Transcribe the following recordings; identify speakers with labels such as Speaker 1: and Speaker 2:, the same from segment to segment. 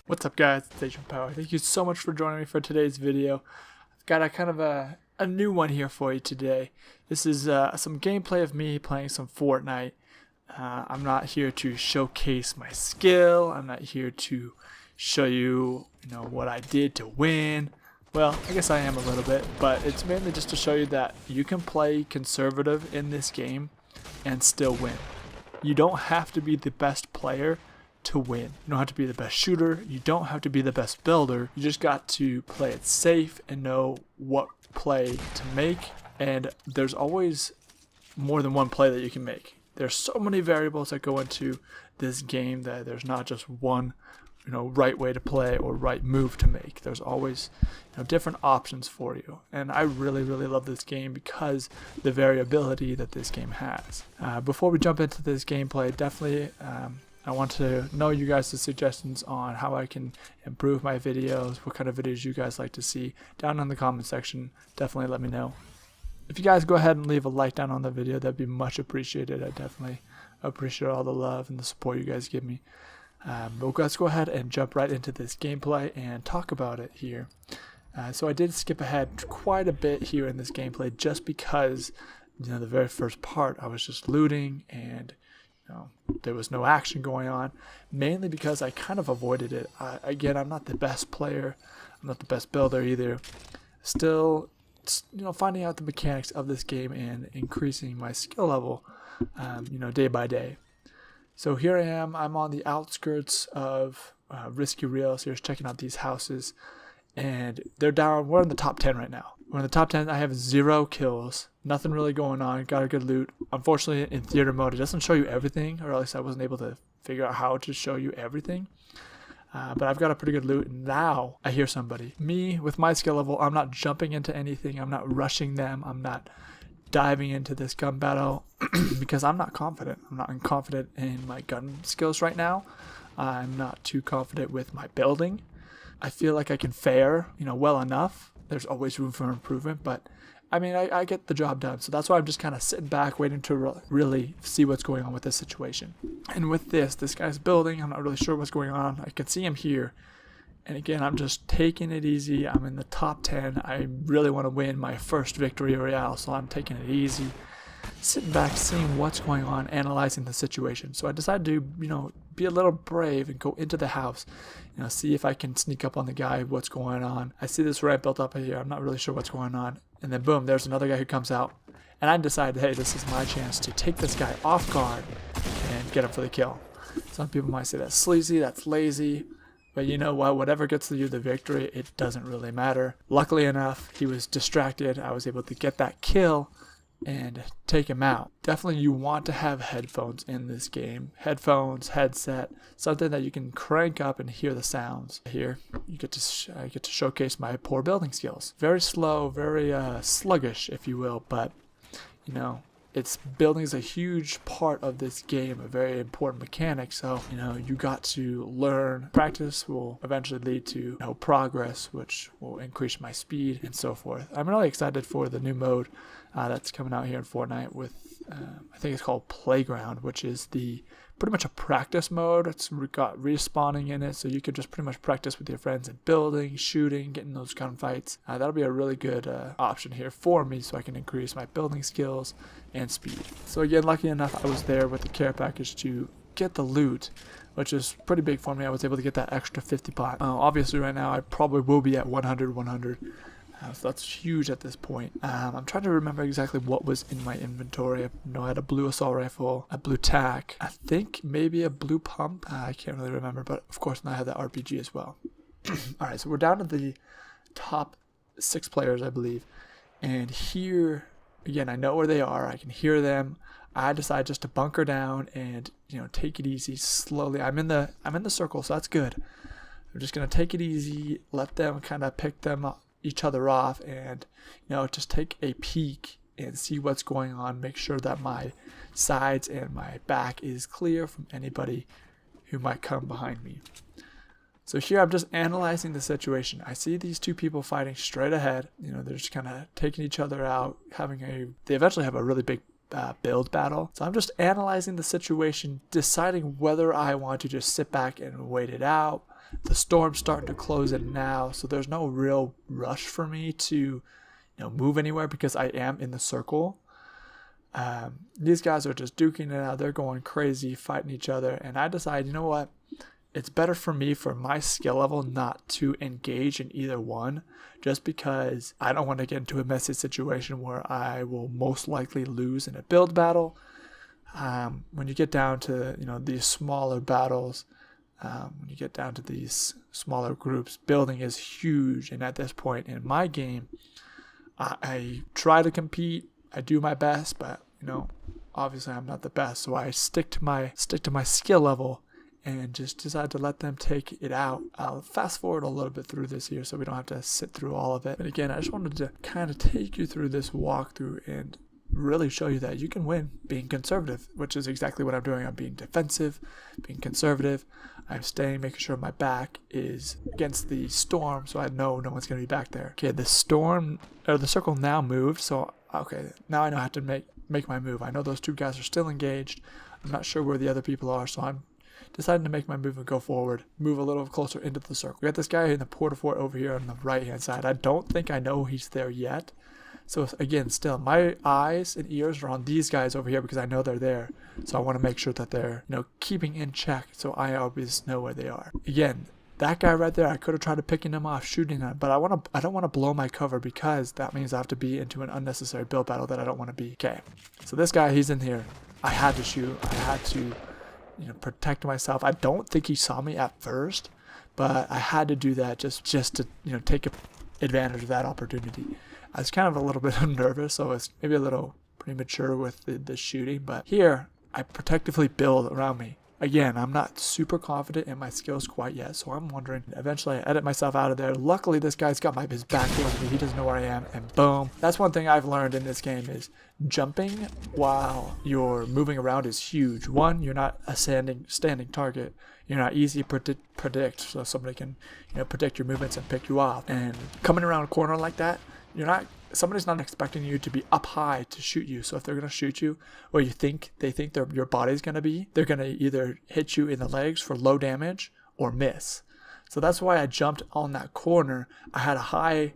Speaker 1: What's up guys, it's Agent Power. Thank you so much for joining me for today's video. I've got a kind of a new one here for you today. This is some gameplay of me playing some Fortnite. I'm not here to showcase my skill. I'm not here to show you, what I did to win. Well, I guess I am a little bit, but it's mainly just to show you that you can play conservative in this game and still win. You don't have to be the best player to win. You don't have to be the best shooter. You don't have to be the best builder. You just got to play it safe and know what play to make. And there's always more than one play that you can make. There's so many variables that go into this game that there's not just one, right way to play or right move to make. There's always, different options for you. And I really love this game because the variability that this game has. Before we jump into this gameplay, definitely I want to know you guys' suggestions on how I can improve my videos, what kind of videos you guys like to see down in the comment section. Definitely let me know. If you guys go ahead and leave a like down on the video, that'd be much appreciated. I definitely appreciate all the love and the support you guys give me. But let's go ahead and jump right into this gameplay and talk about it here. So I did skip ahead quite a bit here in this gameplay just because, the very first part I was just looting and there was no action going on, mainly because I kind of avoided it. Again, I'm not the best player, I'm not the best builder either. Still, finding out the mechanics of this game and increasing my skill level, day by day. So here I am, I'm on the outskirts of Risky Real, so just checking out these houses, and we're in the top 10 right now. We're in the top 10, I have 0 kills, nothing really going on, got a good loot. Unfortunately, in theater mode, it doesn't show you everything, or at least I wasn't able to figure out how to show you everything. But I've got a pretty good loot, and now I hear somebody. Me, with my skill level, I'm not jumping into anything, I'm not rushing them, I'm not diving into this gun battle because I'm not confident. I'm not confident in my gun skills right now. I'm not too confident with my building. I feel like I can fare, well enough. There's always room for improvement, but I get the job done. So that's why I'm just kind of sitting back, waiting to really see what's going on with this situation. And with this guy's building. I'm not really sure what's going on. I can see him here. And again, I'm just taking it easy. I'm in the top 10. I really want to win my first victory Royale, so I'm taking it easy. Sitting back, seeing what's going on, analyzing the situation. So I decided to, be a little brave and go into the house, see if I can sneak up on the guy, what's going on. I see this ramp built up here. I'm not really sure what's going on. And then boom, there's another guy who comes out. And I decided, hey, this is my chance to take this guy off guard and get him for the kill. Some people might say that's sleazy, that's lazy. But you know what, whatever gets you the victory, it doesn't really matter. Luckily enough, he was distracted. I was able to get that kill and take him out. Definitely you want to have headphones in this game. Headphones, headset, something that you can crank up and hear the sounds. Here, you get to I get to showcase my poor building skills. Very slow, very sluggish, if you will, but building is a huge part of this game, a very important mechanic. So, you got to learn. Practice will eventually lead to progress, which will increase my speed and so forth. I'm really excited for the new mode that's coming out here in Fortnite with, I think it's called Playground, which is pretty much a practice mode. It's got respawning in it, so you can just pretty much practice with your friends in building, shooting, getting those gunfights. That'll be a really good option here for me, so I can increase my building skills and speed. So again, lucky enough, I was there with the care package to get the loot, which is pretty big for me. I was able to get that extra 50 pot. Obviously right now I probably will be at 100. So that's huge at this point. I'm trying to remember exactly what was in my inventory. I had a blue assault rifle, a blue tac, I think maybe a blue pump. I can't really remember, but of course I had the RPG as well. Alright, so we're down to the top 6 players, I believe. And here, again, I know where they are. I can hear them. I decide just to bunker down and, take it easy, slowly. I'm in the circle, so that's good. I'm just going to take it easy, let them kind of pick them up, each other off, and just take a peek and see what's going on. Make sure that my sides and my back is clear from anybody who might come behind me. So here I'm just analyzing the situation. I see these two people fighting straight ahead. They're just kind of taking each other out, they eventually have a really big build battle. So I'm just analyzing the situation, deciding whether I want to just sit back and wait it out, The storm's starting to close in now, so there's no real rush for me to move anywhere because I am in the circle. These guys are just duking it out. They're going crazy, fighting each other. And I decide, you know what? It's better for me, for my skill level, not to engage in either one, just because I don't want to get into a messy situation where I will most likely lose in a build battle. When you get down to these smaller battles, when you get down to these smaller groups, building is huge. And at this point in my game, I try to compete. I do my best, but obviously I'm not the best. So I stick to my skill level and just decide to let them take it out. I'll fast forward a little bit through this here so we don't have to sit through all of it. But again, I just wanted to kind of take you through this walkthrough and really show you that you can win being conservative, which is exactly what I'm doing. I'm being defensive, being conservative. I'm staying, making sure my back is against the storm, so I know no one's going to be back there. Okay, the circle now moved, so okay, now I know how to make my move. I know those two guys are still engaged. I'm not sure where the other people are, so I'm deciding to make my move and go forward, move a little closer into the circle. We got this guy in the porta fort over here on the right hand side. I don't think I know he's there yet. So again, still, my eyes and ears are on these guys over here because I know they're there. So I want to make sure that they're, keeping in check, so I always know where they are. Again, that guy right there, I could have tried to picking him off, shooting him, but I don't want to blow my cover because that means I have to be into an unnecessary build battle that I don't want to be. Okay, so this guy, he's in here. I had to shoot. I had to, protect myself. I don't think he saw me at first, but I had to do that just to, take advantage of that opportunity. I was kind of a little bit nervous, so it's maybe a little premature with the shooting, but here I protectively build around me. Again, I'm not super confident in my skills quite yet, so I'm wondering. Eventually, I edit myself out of there. Luckily, this guy's got his back towards me. He doesn't know where I am, and boom. That's one thing I've learned in this game is jumping while you're moving around is huge. One, you're not a standing target. You're not easy to predict, so somebody can predict your movements and pick you off. And coming around a corner like that, somebody's not expecting you to be up high to shoot you. So if they're going to shoot you where they think your body's going to be, they're going to either hit you in the legs for low damage or miss. So that's why I jumped on that corner. I had a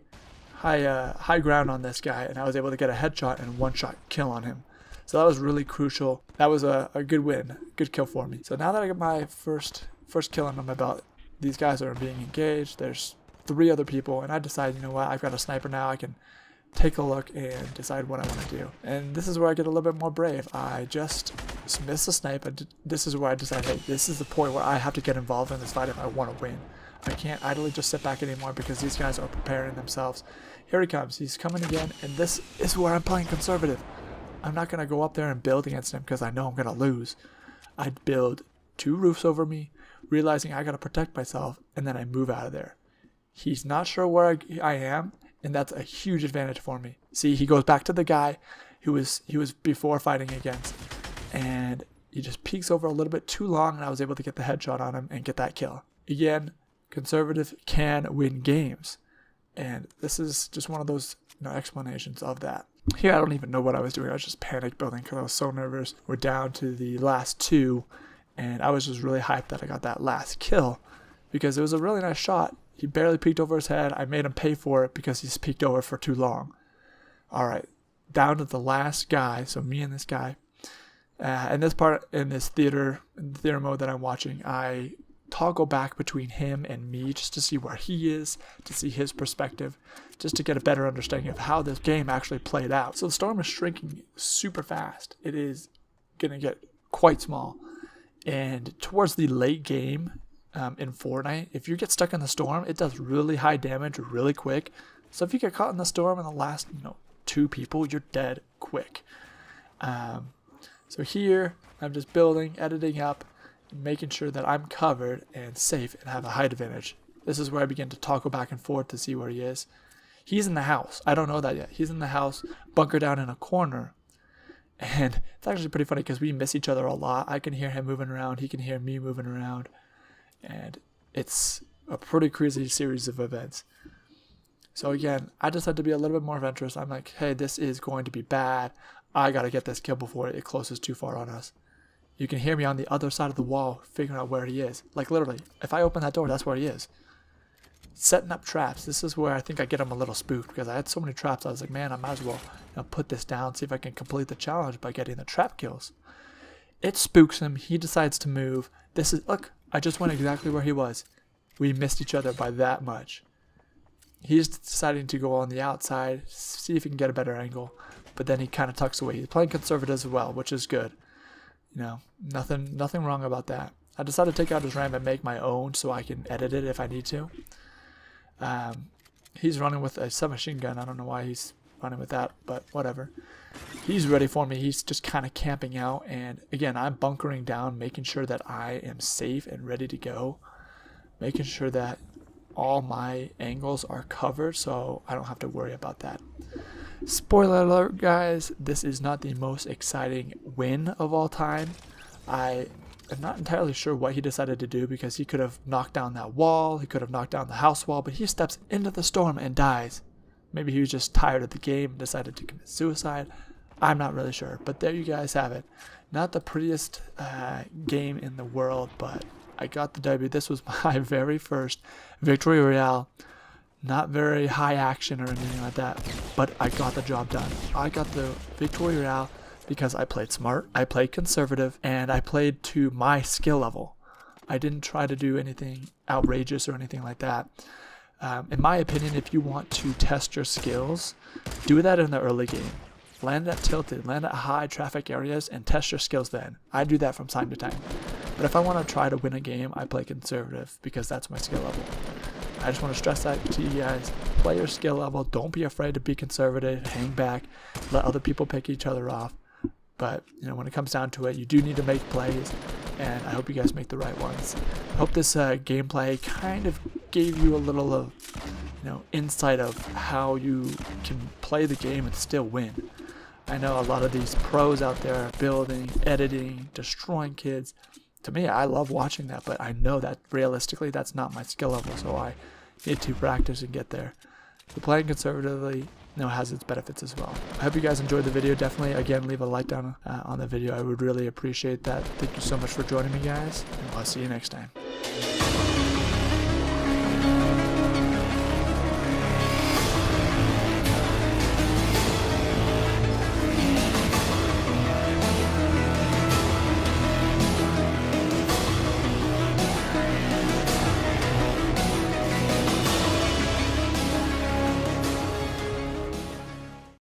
Speaker 1: high ground on this guy, and I was able to get a headshot and one-shot kill on him. So that was really crucial. That was a good win, good kill for me. So now that I got my first kill under my belt, these guys are being engaged. There's 3 other people, and I decide, I've got a sniper now. I can take a look and decide what I want to do. And this is where I get a little bit more brave. I just missed the snipe. This is where I decide, hey, this is the point where I have to get involved in this fight if I want to win. I can't idly just sit back anymore because these guys are preparing themselves. Here he comes. He's coming again, and this is where I'm playing conservative. I'm not going to go up there and build against him because I know I'm going to lose. I'd build 2 roofs over me, realizing I got to protect myself, and then I move out of there. He's not sure where I am, and that's a huge advantage for me. See, he goes back to the guy he was before fighting against, and he just peeks over a little bit too long, and I was able to get the headshot on him and get that kill. Again, conservative can win games, and this is just one of those explanations of that. Here, I don't even know what I was doing. I was just panic building because I was so nervous. We're down to the last 2, and I was just really hyped that I got that last kill because it was a really nice shot. He barely peeked over his head. I made him pay for it because he's peeked over for too long. All right, down to the last guy. So me and this guy. In this theater mode that I'm watching, I toggle back between him and me just to see where he is, to see his perspective, just to get a better understanding of how this game actually played out. So the storm is shrinking super fast. It is going to get quite small. And towards the late game, in Fortnite, if you get stuck in the storm, it does really high damage really quick. So if you get caught in the storm in the last 2 people, you're dead quick. So here I'm just building, editing up, and making sure that I'm covered and safe and have a height advantage. This is where I begin to toggle back and forth to see where he is. He's in the house. I don't know that yet. He's in the house, bunkered down in a corner. And it's actually pretty funny because we miss each other a lot. I can hear him moving around. He can hear me moving around. And it's a pretty crazy series of events. So again, I just had to be a little bit more adventurous. I'm like, hey, this is going to be bad. I got to get this kill before it closes too far on us. You can hear me on the other side of the wall figuring out where he is. Like literally, if I open that door, that's where he is. Setting up traps. This is where I think I get him a little spooked because I had so many traps. I was like, man, I might as well put this down, see if I can complete the challenge by getting the trap kills. It spooks him. He decides to move. Look, I just went exactly where he was. We missed each other by that much. He's deciding to go on the outside, see if he can get a better angle, but then he kind of tucks away. He's playing conservative as well, which is good. Nothing wrong about that. I decided to take out his RAM and make my own so I can edit it if I need to. He's running with a submachine gun. I don't know why he's running with that, but whatever. He's ready for me. He's just kind of camping out, and again, I'm bunkering down, making sure that I am safe and ready to go, making sure that all my angles are covered so I don't have to worry about that. Spoiler alert, guys, this is not the most exciting win of all time. I am not entirely sure what he decided to do because he could have knocked down that wall, he could have knocked down the house wall, but he steps into the storm and dies. Maybe he was just tired of the game and decided to commit suicide. I'm not really sure, but there you guys have it. Not the prettiest game in the world, but I got the W. This was my very first victory royale. Not very high action or anything like that, but I got the job done. I got the victory royale because I played smart, I played conservative, and I played to my skill level. I didn't try to do anything outrageous or anything like that. In my opinion, if you want to test your skills, do that in the early game. Land at tilted, land at high traffic areas, and test your skills then. I do that from time to time. But if I want to try to win a game, I play conservative because that's my skill level. I just want to stress that to you guys. Play your skill level. Don't be afraid to be conservative. Hang back. Let other people pick each other off. But when it comes down to it, you do need to make plays, and I hope you guys make the right ones. I hope this gameplay kind of gave you a little of insight of how you can play the game and still win. I know a lot of these pros out there are building, editing, destroying kids. To me, I love watching that, but I know that realistically that's not my skill level, so I need to practice and get there. So playing conservatively has its benefits as well. I hope you guys enjoyed the video. Definitely, again, leave a like down on the video. I would really appreciate that. Thank you so much for joining me, guys, and I'll see you next time.